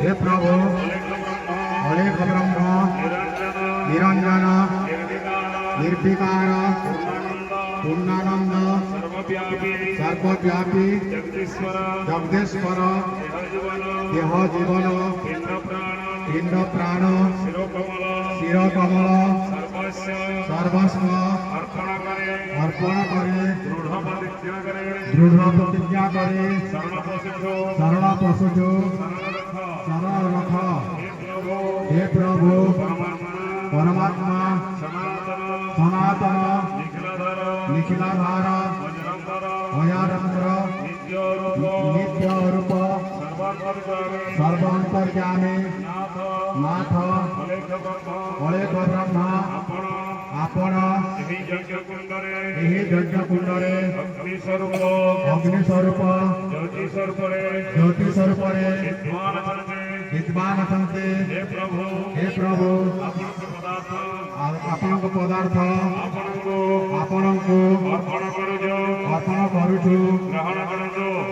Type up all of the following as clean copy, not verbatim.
हे प्रभु अलेख ब्रह्म निरंजन निर्विकार पूर्णानंद सर्वव्यापी जगदीश्वर देह जीवन पिंड प्राण शिर कमल सर्वस्व अर्पण करे दृढ़ प्रतिज्ञा करे शरण पशुजो शरण रख। हे प्रभु परमात्मा सनातन निखिलाधार अयारंध्र नित्य रूप सर्वांतर्यामी नाथ अलेख ब्रह्म आपण यज्ञ कुंडरे अग्नि स्वरूप ज्योति स्वरूप विद्वान सन्ते। हे प्रभु आपण पदार्थ आपण अर्पण करुछु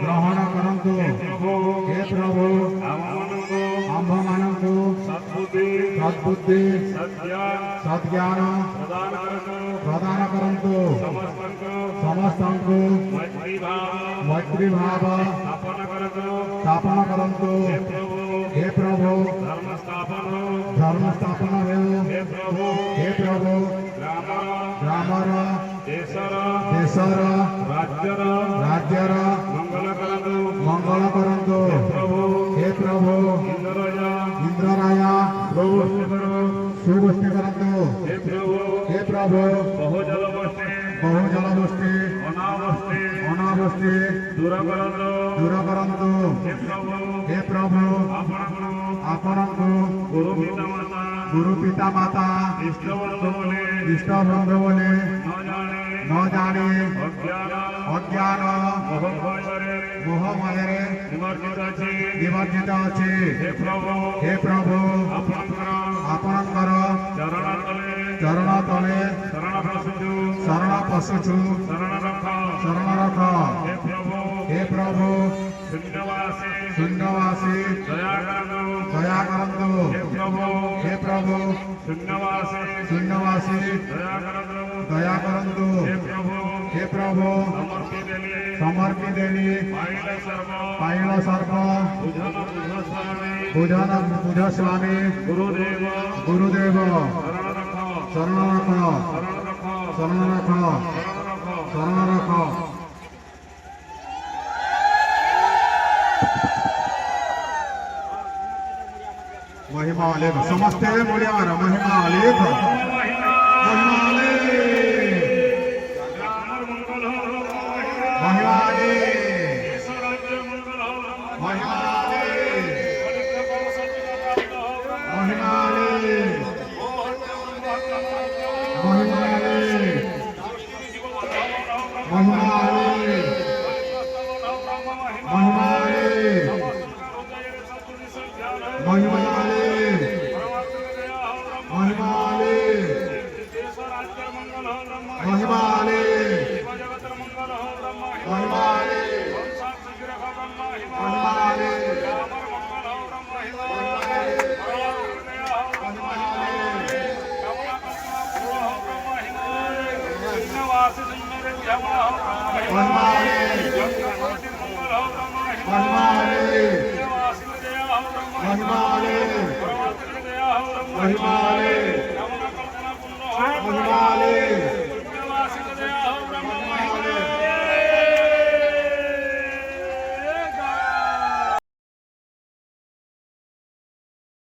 ग्रहण करंतु। हे प्रभु आंभ मानंतु सद्बुद्धि सद्ज्ञान प्रदान करंतु समस्तंकु मैत्री भाव स्थापन करंतु। हे प्रभु धर्म स्थापन हेतु हे प्रभु ग्रामर देशर राज्यर मंगल करंतु। हे प्रभु इंद्रराया सुवृष्टि करंतु। हे प्रभु बहुजल वृष्टि अनावृष्टि दूर करंतु। हे प्रभु आपणको गुरु पिता माता इष्ट बंधु बोले न जाने अज्ञान मोह मदे निमज्जित अच्छे। हे प्रभु आपणकर चरण तले शरण पशुछु शरण रख। हे प्रभु शून्यवासी दया करंतु। हे प्रभु शून्यवासी दया करंतु। हे प्रभु समर्पी देनी पाइल सर्प बुझन बुझ स्वामी गुरुदेव शरण रख शरण रख। महिमा आलेख समस्ते मुड़ियार महिमा आलेख महिमा महिमा